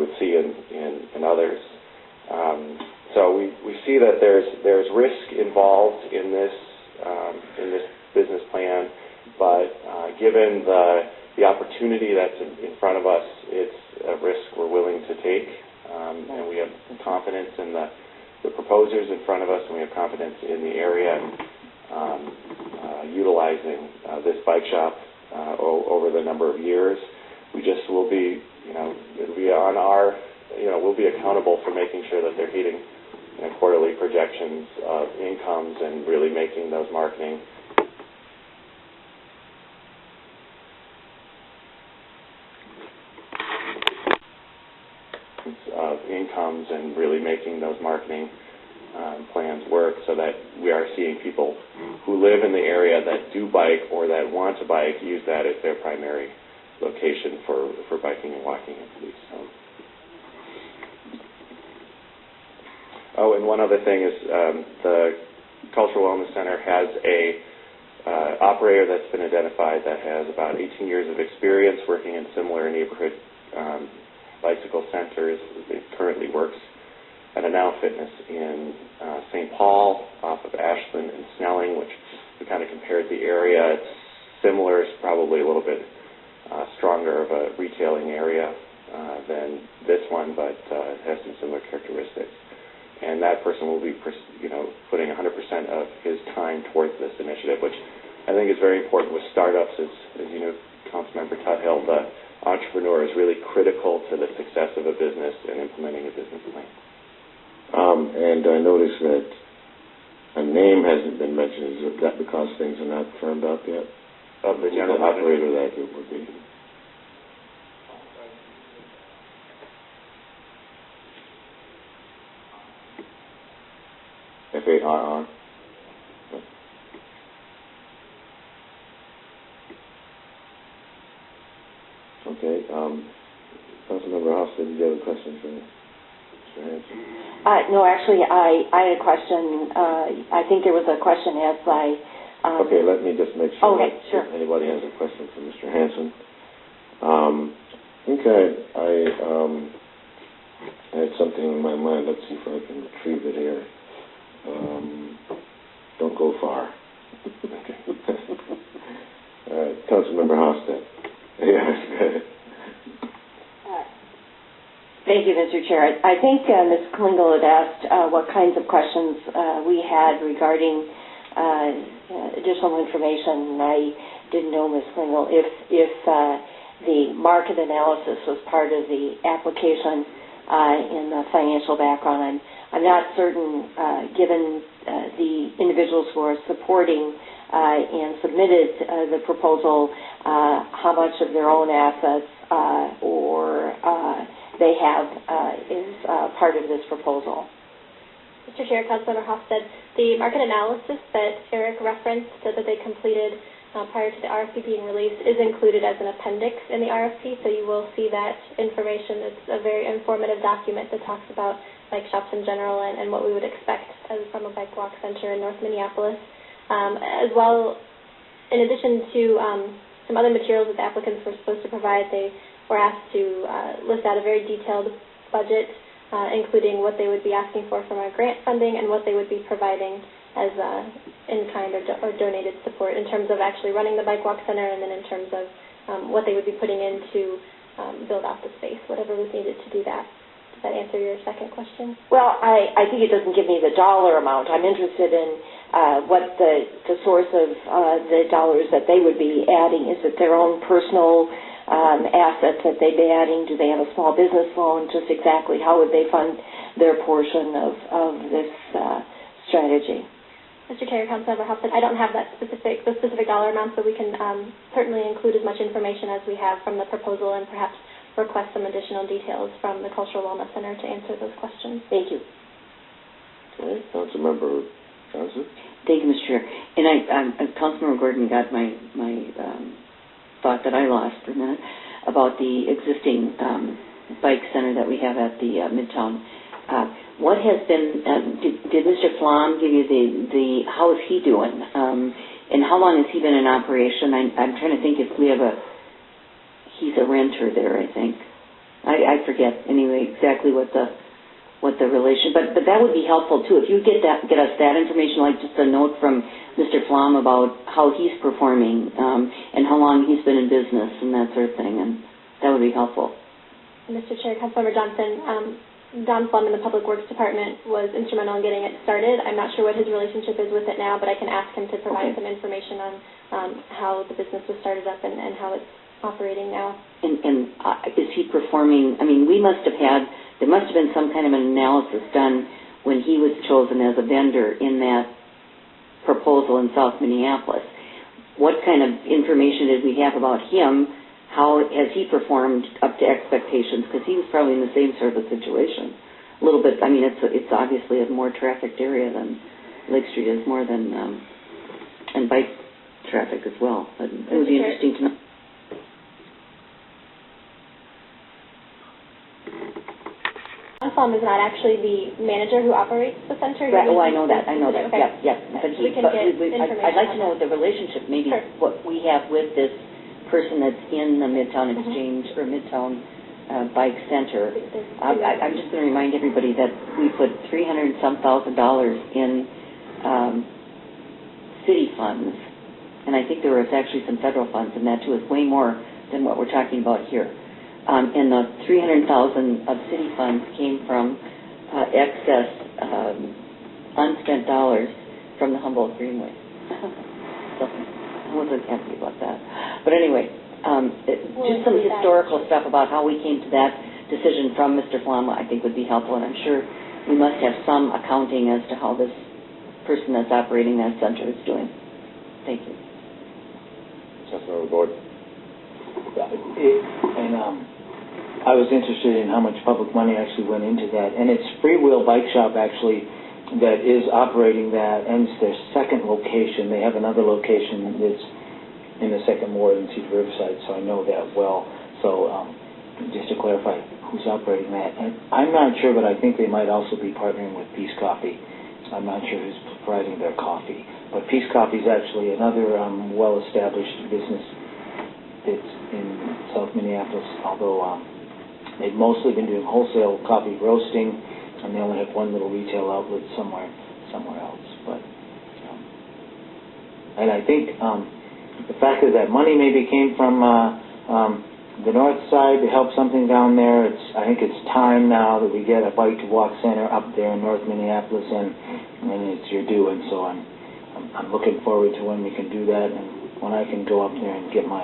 would see in others. So we see that there's risk involved in this business plan, but given the opportunity that's in front of us, it's a risk we're willing to take, and we have confidence in the proposers in front of us, and we have confidence in the area utilizing this bike shop over the number of years. We just will be, it'll be on our, we'll be accountable for making sure that they're hitting quarterly projections of incomes and really making those marketing plans work, so that we are seeing people who live in the area that do bike or that want to bike use that as their primary location for biking and walking at least. Oh, and one other thing is the Cultural Wellness Center has a operator that's been identified that has about 18 years of experience working in similar neighborhood bicycle centers. It currently works at a Now Fitness in St. Paul off of Ashland and Snelling, which we kind of compared the area. It's similar, it's probably a little bit stronger of a retailing area than this one, but it has some similar characteristics. And that person will be, putting 100% of his time towards this initiative, which I think is very important with startups. As you know, Councilmember Tuthill, the entrepreneur is really critical to the success of a business and implementing a business plan. And I noticed that a name hasn't been mentioned. Is that because things are not firmed up yet? Of the general operator that it would be. F-A-R-R. Okay. Councilmember Hofstad, did you have a question for me? No, actually, I had a question. I think there was a question asked by... okay, let me just make sure sure. if anybody has a question for Mr. Hanson. I think I had something in my mind. Let's see if I can retrieve it here. Don't go far. Okay. All right, Councilmember Hofstad. Yes. Thank you, Mr. Chair. I think Ms. Klingel had asked what kinds of questions we had regarding additional information. I didn't know, Ms. Klingel, if the market analysis was part of the application in the financial background. I'm not certain, given the individuals who are supporting and submitted the proposal, how much of their own assets or they have is part of this proposal. Mr. Chair, Councilmember Hofstad, the market analysis that Eric referenced that they completed prior to the RFP being released is included as an appendix in the RFP, so you will see that information. It's a very informative document that talks about bike shops in general and what we would expect from a bike walk center in North Minneapolis. As well, in addition to some other materials that the applicants were supposed to provide, they were asked to list out a very detailed budget, including what they would be asking for from our grant funding and what they would be providing as in-kind or donated support in terms of actually running the bike walk center, and then in terms of what they would be putting in to build out the space, whatever was needed to do that. Does that answer your second question? Well, I think it doesn't give me the dollar amount. I'm interested in what the source of the dollars that they would be adding. Is it their own personal assets that they'd be adding? Do they have a small business loan? Just exactly how would they fund their portion of this strategy? Mr. Chair, Councilmember Hofstad, I don't have the specific dollar amounts, but we can certainly include as much information as we have from the proposal and perhaps request some additional details from the Cultural Wellness Center to answer those questions. Thank you. Okay, Councilmember Johnson. Thank you, Mr. Chair. And Councilmember Gordon got my thought that I lost for a minute about the existing bike center that we have at the Midtown. What has been, did Mr. Flom give you how is he doing? And how long has he been in operation? I'm trying to think if we have he's a renter there, I think. I forget anyway exactly what the relation. But that would be helpful too. If you get us that information, like just a note from Mr. Flom about how he's performing and how long he's been in business and that sort of thing, and that would be helpful. Mr. Chair, Councilmember Johnson, Don Flum in the Public Works Department was instrumental in getting it started. I'm not sure what his relationship is with it now, but I can ask him to provide some information on how the business was started up and how it's operating now. And is he performing? I mean, there must have been some kind of an analysis done when he was chosen as a vendor in that proposal in South Minneapolis. What kind of information did we have about him? How has he performed up to expectations? Because he was probably in the same sort of a situation. A little bit, I mean, it's obviously a more trafficked area than Lake Street is, more than, and bike traffic as well. But it would be interesting to know. Don Flum is not actually the manager who operates the center. Right, I know that. Okay. Yep. But I'd like to know what the relationship, maybe sure. what we have with this person that's in the Midtown Exchange or Midtown Bike Center. I'm just going to remind everybody that we put $300,000 in city funds, and I think there was actually some federal funds in that too. It's way more than what we're talking about here. And the $300,000 of city funds came from excess unspent dollars from the Humboldt Greenway. So I wasn't happy about that. But anyway, just some historical stuff about how we came to that decision from Mr. Flom I think would be helpful, and I'm sure we must have some accounting as to how this person that's operating that center is doing. Thank you. Councilmember Gordon. I was interested in how much public money actually went into that, and it's Freewheel Bike Shop actually that is operating that, and it's their second location. They have another location that's in the second ward in Cedar Riverside, so I know that well. So just to clarify, who's operating that? And I'm not sure, but I think they might also be partnering with Peace Coffee. I'm not sure who's providing their coffee. But Peace Coffee is actually another well-established business that's in South Minneapolis, although they've mostly been doing wholesale coffee roasting, and they only have one little retail outlet somewhere else. But and I think the fact that money maybe came from the north side to help something down there. I think it's time now that we get a bike to walk center up there in North Minneapolis, and it's your due. And so I'm looking forward to when we can do that, and when I can go up there and get my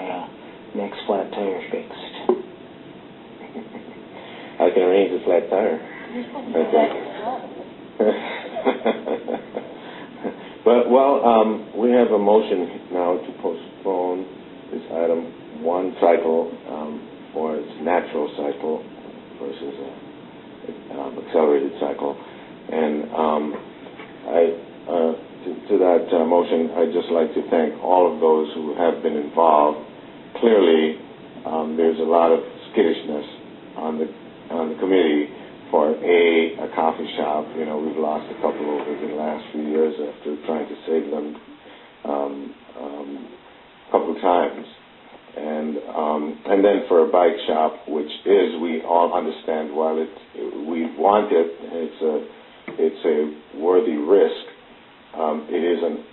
next flat tire fixed. I can arrange a flat tire. But, we have a motion now to postpone this item one cycle for its natural cycle versus an accelerated cycle. And to that motion, I'd just like to thank all of those who have been involved. Clearly, there's a lot of skittishness on the committee for a coffee shop. You know, we've lost a couple over the last few years after trying to save them a couple of times. And then for a bike shop, which is, we all understand, while we want it, it's a worthy risk. It is an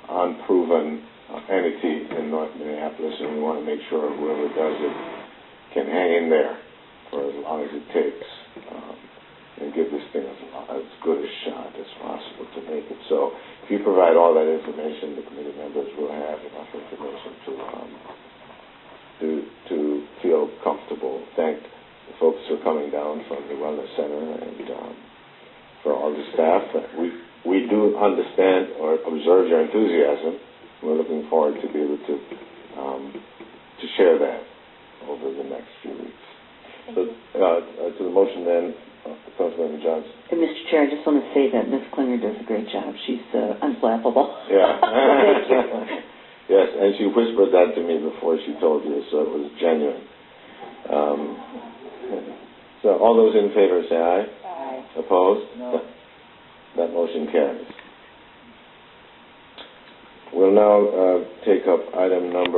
unproven entity in North Minneapolis, and we want to make sure whoever does it can hang in there for as long as it takes, and give this thing as good a shot as possible to make it. So if you provide all that information, the committee members will have enough information to feel comfortable. Thank the folks who are coming down from the Wellness Center, and for all the staff. We do understand or observe your enthusiasm. We're looking forward to be able to share that over the next few weeks. So, to the motion then, Councilmember Johnson. And Mr. Chair, I just want to say that Ms. Klinger does a great job. She's unflappable. Yeah. Thank you. Yes, and she whispered that to me before she told you, so it was genuine. So all those in favor say aye. Aye. Opposed? No. That motion carries. We'll now take up item number